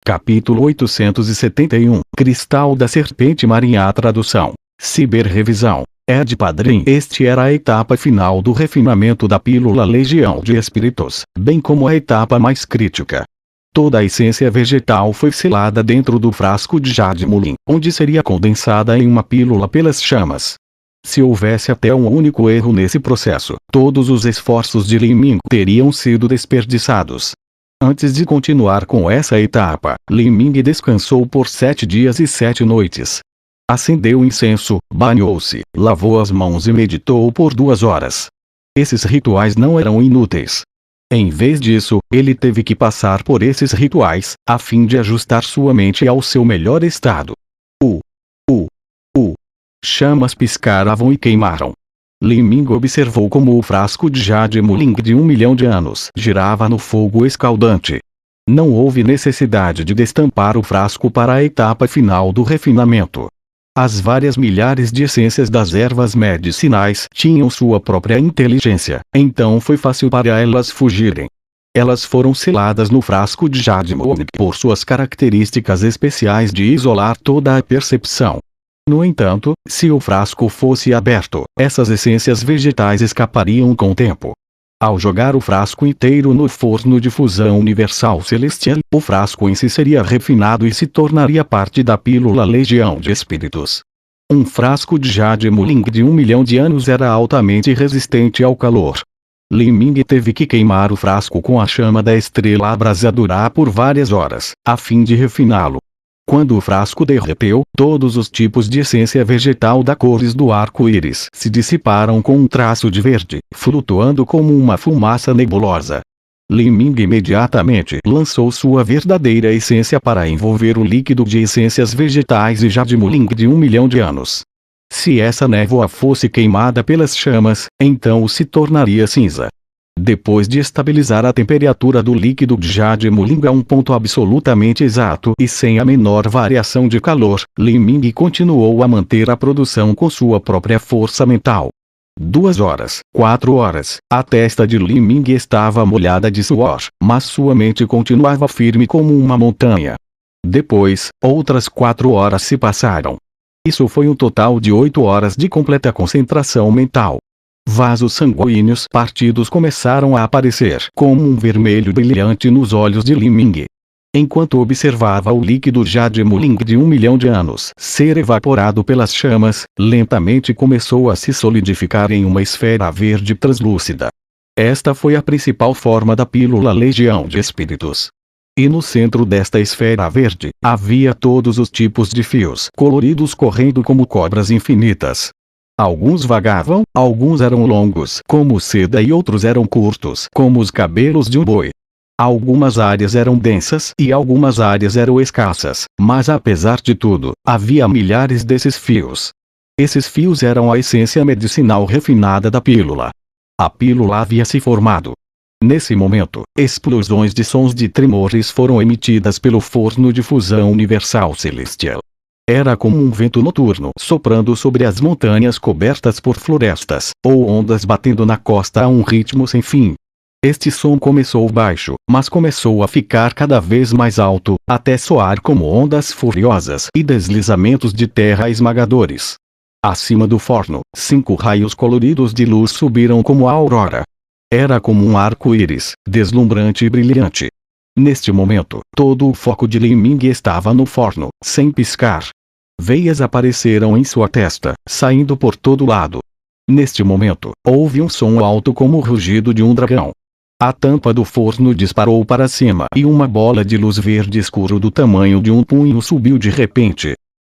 Capítulo 871 Cristal da Serpente Marinha. Tradução: Ciberrevisão. Ed Padrim. Este era a etapa final do refinamento da pílula Legião de Espíritos, bem como a etapa mais crítica. Toda a essência vegetal foi selada dentro do frasco de Jade-Mulin, onde seria condensada em uma pílula pelas chamas. Se houvesse até um único erro nesse processo, todos os esforços de Li Ming teriam sido desperdiçados. Antes de continuar com essa etapa, Li Ming descansou por 7 dias e 7 noites. Acendeu incenso, banhou-se, lavou as mãos e meditou por 2 horas. Esses rituais não eram inúteis. Em vez disso, ele teve que passar por esses rituais, a fim de ajustar sua mente ao seu melhor estado. Chamas piscavam e queimaram. Li Ming observou como o frasco de Jade-Mulin de 1 milhão de anos girava no fogo escaldante. Não houve necessidade de destampar o frasco para a etapa final do refinamento. As várias milhares de essências das ervas medicinais tinham sua própria inteligência, então foi fácil para elas fugirem. Elas foram seladas no frasco de Jade-Mulin por suas características especiais de isolar toda a percepção. No entanto, se o frasco fosse aberto, essas essências vegetais escapariam com o tempo. Ao jogar o frasco inteiro no forno de fusão universal celestial, o frasco em si seria refinado e se tornaria parte da pílula Legião de Espíritos. Um frasco de Jade-Mulin de 1 milhão de anos era altamente resistente ao calor. Li Ming teve que queimar o frasco com a chama da estrela abrasadora por várias horas, a fim de refiná-lo. Quando o frasco derreteu, todos os tipos de essência vegetal da cores do arco-íris se dissiparam com um traço de verde, flutuando como uma fumaça nebulosa. Li Ming imediatamente lançou sua verdadeira essência para envolver o líquido de essências vegetais e Jade-Mulin de 1 milhão de anos. Se essa névoa fosse queimada pelas chamas, então se tornaria cinza. Depois de estabilizar a temperatura do líquido de Jade-Mulin a um ponto absolutamente exato e sem a menor variação de calor, Li Ming continuou a manter a produção com sua própria força mental. 2 horas, 4 horas, a testa de Li Ming estava molhada de suor, mas sua mente continuava firme como uma montanha. Depois, outras 4 horas se passaram. Isso foi um total de 8 horas de completa concentração mental. Vasos sanguíneos partidos começaram a aparecer como um vermelho brilhante nos olhos de Li Ming. Enquanto observava o líquido Jade-Mulin de 1 milhão de anos ser evaporado pelas chamas, lentamente começou a se solidificar em uma esfera verde translúcida. Esta foi a principal forma da pílula Legião de Espíritos. E no centro desta esfera verde, havia todos os tipos de fios coloridos correndo como cobras infinitas. Alguns vagavam, alguns eram longos como seda e outros eram curtos como os cabelos de um boi. Algumas áreas eram densas e algumas áreas eram escassas, mas apesar de tudo, havia milhares desses fios. Esses fios eram a essência medicinal refinada da pílula. A pílula havia se formado. Nesse momento, explosões de sons de tremores foram emitidas pelo forno de fusão universal celestial. Era como um vento noturno soprando sobre as montanhas cobertas por florestas, ou ondas batendo na costa a um ritmo sem fim. Este som começou baixo, mas começou a ficar cada vez mais alto, até soar como ondas furiosas e deslizamentos de terra esmagadores. Acima do forno, 5 raios coloridos de luz subiram como a aurora. Era como um arco-íris, deslumbrante e brilhante. Neste momento, todo o foco de Li Ming estava no forno, sem piscar. Veias apareceram em sua testa, saindo por todo lado. Neste momento, houve um som alto como o rugido de um dragão. A tampa do forno disparou para cima e uma bola de luz verde escuro do tamanho de um punho subiu de repente.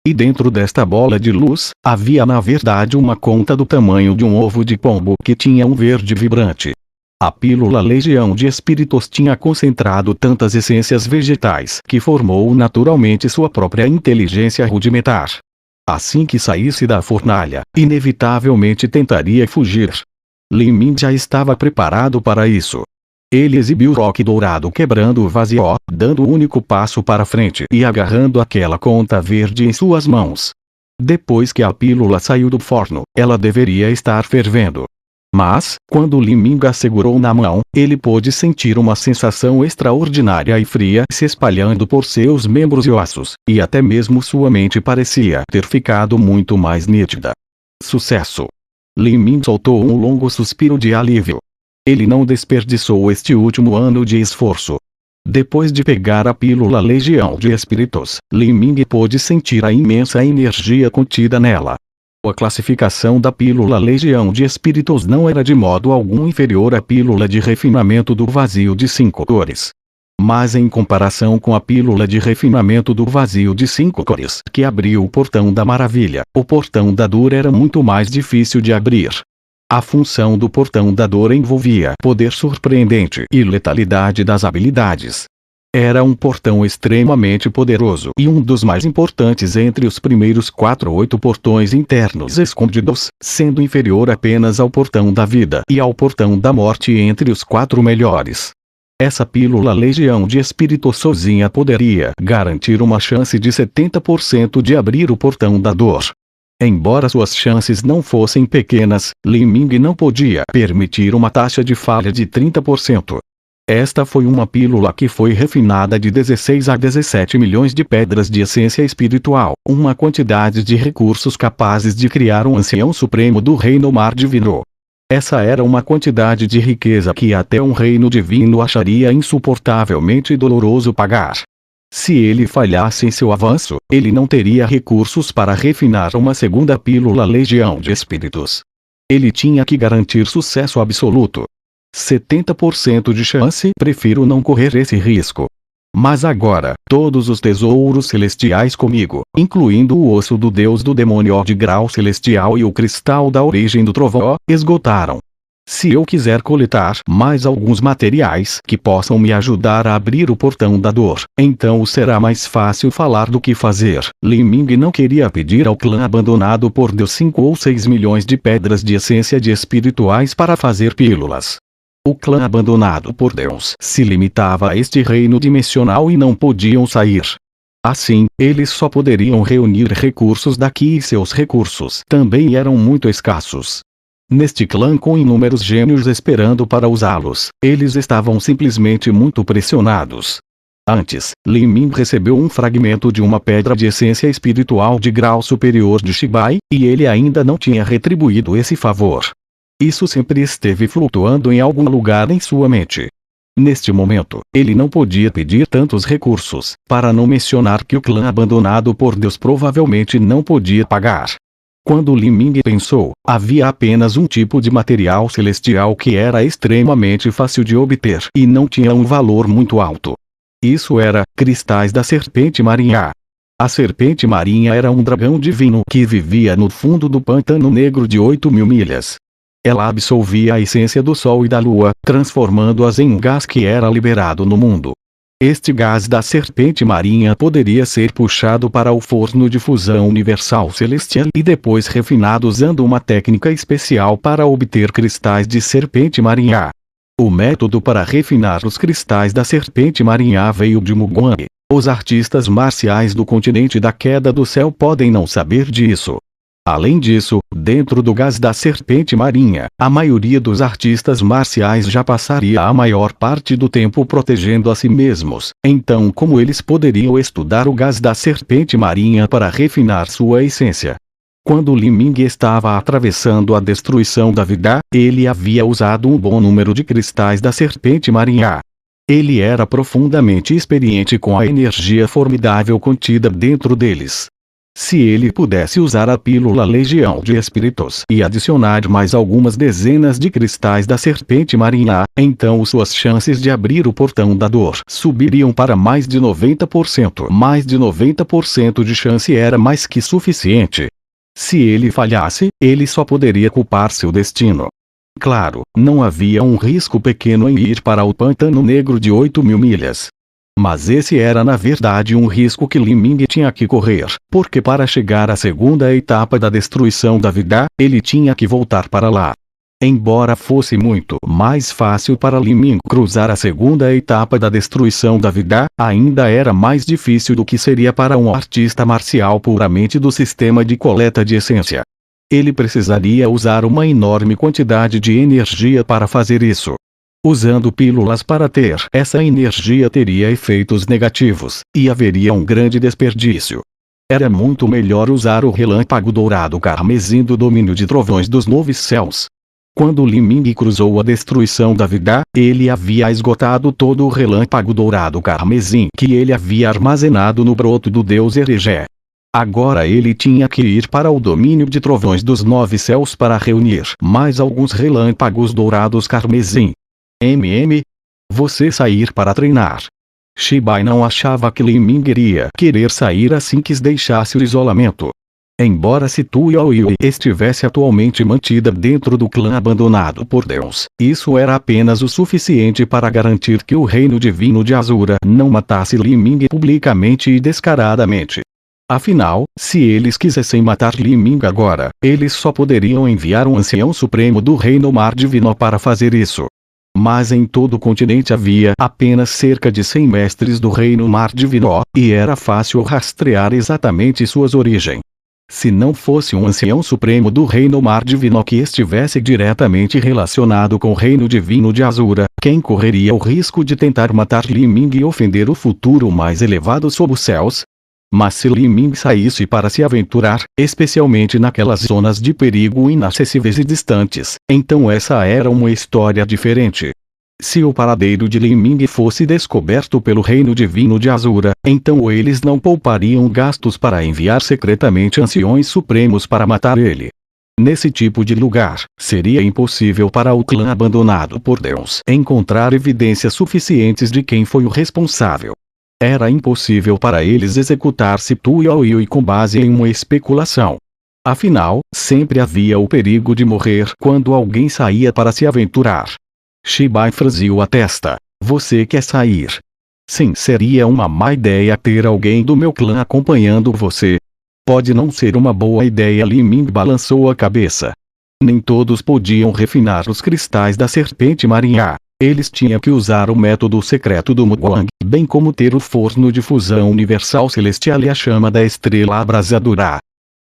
E dentro desta bola de luz, havia na verdade uma conta do tamanho de um ovo de pombo que tinha um verde vibrante. A pílula Legião de Espíritos tinha concentrado tantas essências vegetais que formou naturalmente sua própria inteligência rudimentar. Assim que saísse da fornalha, inevitavelmente tentaria fugir. Li Ming já estava preparado para isso. Ele exibiu o roque dourado quebrando o vazio, dando o único passo para frente e agarrando aquela conta verde em suas mãos. Depois que a pílula saiu do forno, ela deveria estar fervendo. Mas, quando Li Ming a segurou na mão, ele pôde sentir uma sensação extraordinária e fria se espalhando por seus membros e ossos, e até mesmo sua mente parecia ter ficado muito mais nítida. Sucesso! Li Ming soltou um longo suspiro de alívio. Ele não desperdiçou este último ano de esforço. Depois de pegar a pílula Legião de Espíritos, Li Ming pôde sentir a imensa energia contida nela. A classificação da pílula Legião de Espíritos não era de modo algum inferior à pílula de refinamento do vazio de 5 cores. Mas em comparação com a pílula de refinamento do vazio de 5 cores que abriu o portão da maravilha, o portão da dor era muito mais difícil de abrir. A função do portão da dor envolvia poder surpreendente e letalidade das habilidades. Era um portão extremamente poderoso e um dos mais importantes entre os primeiros 8 portões internos escondidos, sendo inferior apenas ao portão da vida e ao portão da morte entre os 4 melhores. Essa pílula Legião de Espíritos sozinha poderia garantir uma chance de 70% de abrir o portão da dor. Embora suas chances não fossem pequenas, Li Ming não podia permitir uma taxa de falha de 30%. Esta foi uma pílula que foi refinada de 16 a 17 milhões de pedras de essência espiritual, uma quantidade de recursos capazes de criar um ancião supremo do reino mar divino. Essa era uma quantidade de riqueza que até um reino divino acharia insuportavelmente doloroso pagar. Se ele falhasse em seu avanço, ele não teria recursos para refinar uma segunda pílula Legião de Espíritos. Ele tinha que garantir sucesso absoluto. 70% de chance, prefiro não correr esse risco. Mas agora, todos os tesouros celestiais comigo, incluindo o osso do deus do demônio de grau celestial e o cristal da origem do trovão, esgotaram. Se eu quiser coletar mais alguns materiais que possam me ajudar a abrir o portão da dor, então será mais fácil falar do que fazer. Li Ming não queria pedir ao clã abandonado por Deus 5 ou 6 milhões de pedras de essência de espirituais para fazer pílulas. O clã abandonado por Deus se limitava a este reino dimensional e não podiam sair. Assim, eles só poderiam reunir recursos daqui e seus recursos também eram muito escassos. Neste clã com inúmeros gênios esperando para usá-los, eles estavam simplesmente muito pressionados. Antes, Li Ming recebeu um fragmento de uma pedra de essência espiritual de grau superior de Shibai, e ele ainda não tinha retribuído esse favor. Isso sempre esteve flutuando em algum lugar em sua mente. Neste momento, ele não podia pedir tantos recursos, para não mencionar que o clã abandonado por Deus provavelmente não podia pagar. Quando Li Ming pensou, havia apenas um tipo de material celestial que era extremamente fácil de obter e não tinha um valor muito alto. Isso era, cristais da serpente marinha. A serpente marinha era um dragão divino que vivia no fundo do pântano negro de 8.000 milhas. Ela absorvia a essência do Sol e da Lua, transformando-as em um gás que era liberado no mundo. Este gás da serpente marinha poderia ser puxado para o forno de fusão universal celestial e depois refinado usando uma técnica especial para obter cristais de serpente marinha. O método para refinar os cristais da serpente marinha veio de Mugwang. Os artistas marciais do continente da queda do céu podem não saber disso. Além disso, dentro do gás da serpente marinha, a maioria dos artistas marciais já passaria a maior parte do tempo protegendo a si mesmos, então como eles poderiam estudar o gás da serpente marinha para refinar sua essência? Quando Li Ming estava atravessando a destruição da vida, ele havia usado um bom número de cristais da serpente marinha. Ele era profundamente experiente com a energia formidável contida dentro deles. Se ele pudesse usar a pílula Legião de Espíritos e adicionar mais algumas dezenas de cristais da serpente marinha, então suas chances de abrir o portão da dor subiriam para mais de 90%. Mais de 90% de chance era mais que suficiente. Se ele falhasse, ele só poderia culpar seu destino. Claro, não havia um risco pequeno em ir para o pântano negro de 8.000 milhas. Mas esse era na verdade um risco que Li Ming tinha que correr, porque para chegar à segunda etapa da destruição da vida, ele tinha que voltar para lá. Embora fosse muito mais fácil para Li Ming cruzar a segunda etapa da destruição da vida, ainda era mais difícil do que seria para um artista marcial puramente do sistema de coleta de essência. ele precisaria usar uma enorme quantidade de energia para fazer isso. Usando pílulas para ter essa energia teria efeitos negativos, e haveria um grande desperdício. Era muito melhor usar o relâmpago dourado carmesim do domínio de trovões dos novos céus. Quando Li Ming cruzou a destruição da vida, ele havia esgotado todo o relâmpago dourado carmesim que ele havia armazenado no broto do deus Erejé. Agora ele tinha que ir para o domínio de trovões dos nove céus para reunir mais alguns relâmpagos dourados carmesim. Você sair para treinar. Shibai não achava que Li Ming iria querer sair assim que deixasse o isolamento. Embora se Tu Yaoyue estivesse atualmente mantida dentro do clã abandonado por Deus, isso era apenas o suficiente para garantir que o reino divino de Azura não matasse Li Ming publicamente e descaradamente. Afinal, se eles quisessem matar Li Ming agora, eles só poderiam enviar um ancião supremo do reino mar divino para fazer isso. Mas em todo o continente havia apenas cerca de 100 mestres do reino mar divino, e era fácil rastrear exatamente suas origens. Se não fosse um ancião supremo do reino mar divino que estivesse diretamente relacionado com o reino divino de Azura, quem correria o risco de tentar matar Li Ming e ofender o futuro mais elevado sob os céus? Mas se Li Ming saísse para se aventurar, especialmente naquelas zonas de perigo inacessíveis e distantes, então essa era uma história diferente. Se o paradeiro de Li Ming fosse descoberto pelo reino divino de Azura, então eles não poupariam gastos para enviar secretamente anciões supremos para matar ele. Nesse tipo de lugar, seria impossível para o clã abandonado por Deus encontrar evidências suficientes de quem foi o responsável. Era impossível para eles executar Tu Yaoyue com base em uma especulação. Afinal, sempre havia o perigo de morrer quando alguém saía para se aventurar. Shibai franziu a testa. Você quer sair? Sim, seria uma má ideia ter alguém do meu clã acompanhando você. Pode não ser uma boa ideia. Li Ming balançou a cabeça. Nem todos podiam refinar os cristais da serpente marinha. Eles tinham que usar o método secreto do Mugwang, bem como ter o forno de fusão universal celestial e a chama da estrela abrasadora.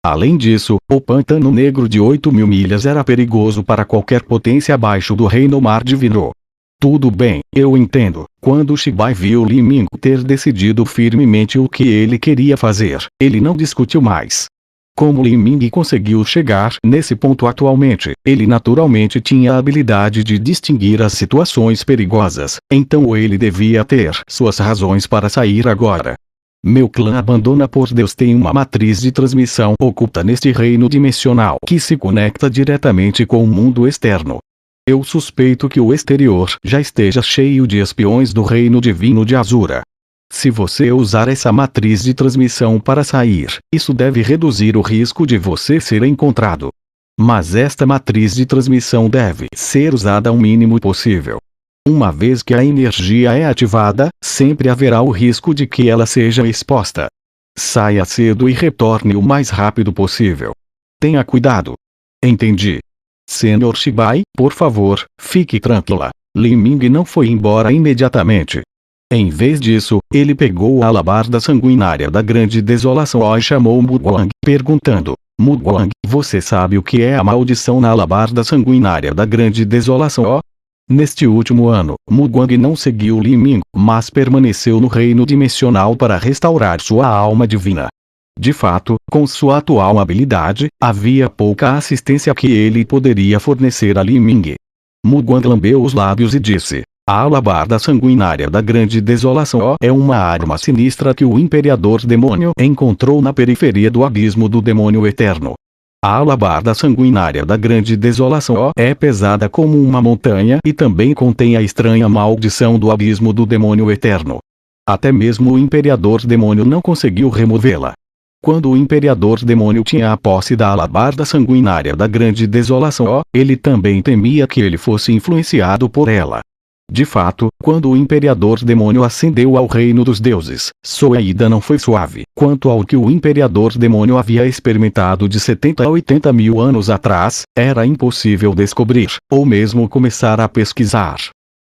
Além disso, o pântano negro de 8.000 milhas era perigoso para qualquer potência abaixo do reino mar divino. Tudo bem, eu entendo. Quando Shibai viu Li Ming ter decidido firmemente o que ele queria fazer, ele não discutiu mais. Como Li Ming conseguiu chegar nesse ponto atualmente, ele naturalmente tinha a habilidade de distinguir as situações perigosas, então ele devia ter suas razões para sair agora. Meu clã abandona por Deus tem uma matriz de transmissão oculta neste reino dimensional que se conecta diretamente com o mundo externo. Eu suspeito que o exterior já esteja cheio de espiões do reino divino de Azura. Se você usar essa matriz de transmissão para sair, isso deve reduzir o risco de você ser encontrado. Mas esta matriz de transmissão deve ser usada o mínimo possível. Uma vez que a energia é ativada, sempre haverá o risco de que ela seja exposta. Saia cedo e retorne o mais rápido possível. Tenha cuidado. Entendi. Senhor Shibai, por favor, fique tranquila. Li Ming não foi embora imediatamente. Em vez disso, ele pegou a alabarda sanguinária da grande desolação e chamou Mugwang, perguntando: Mugwang, você sabe o que é a maldição na alabarda sanguinária da grande desolação? Neste último ano, Mugwang não seguiu Li Ming, mas permaneceu no reino dimensional para restaurar sua alma divina. De fato, com sua atual habilidade, havia pouca assistência que ele poderia fornecer a Li Ming. Mugwang lambeu os lábios e disse: a alabarda sanguinária da grande desolação é uma arma sinistra que o Imperador Demônio encontrou na periferia do abismo do demônio eterno. A alabarda sanguinária da grande desolação é pesada como uma montanha e também contém a estranha maldição do abismo do demônio eterno. Até mesmo o Imperador Demônio não conseguiu removê-la. Quando o Imperador Demônio tinha a posse da alabarda sanguinária da grande desolação, ele também temia que ele fosse influenciado por ela. De fato, quando o Imperador Demônio ascendeu ao reino dos deuses, sua ida não foi suave, quanto ao que o Imperador Demônio havia experimentado de 70 a 80 mil anos atrás, era impossível descobrir, ou mesmo começar a pesquisar.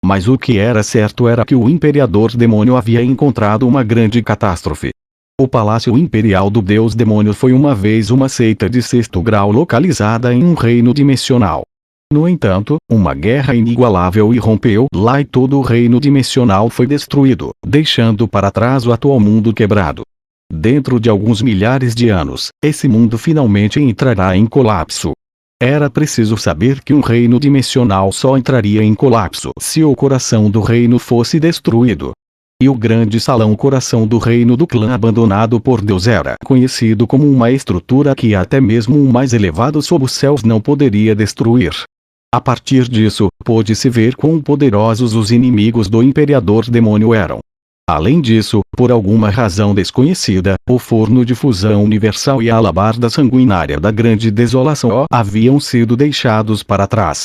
Mas o que era certo era que o Imperador Demônio havia encontrado uma grande catástrofe. O Palácio Imperial do Deus Demônio foi uma vez uma seita de sexto grau localizada em um reino dimensional. No entanto, uma guerra inigualável irrompeu lá e todo o reino dimensional foi destruído, deixando para trás o atual mundo quebrado. Dentro de alguns milhares de anos, esse mundo finalmente entrará em colapso. Era preciso saber que um reino dimensional só entraria em colapso se o coração do reino fosse destruído. E o grande salão coração do reino do clã abandonado por Deus era conhecido como uma estrutura que até mesmo o mais elevado sob os céus não poderia destruir. A partir disso, pôde-se ver quão poderosos os inimigos do Imperador Demônio eram. Além disso, por alguma razão desconhecida, o forno de fusão universal e a alabarda sanguinária da grande desolação haviam sido deixados para trás.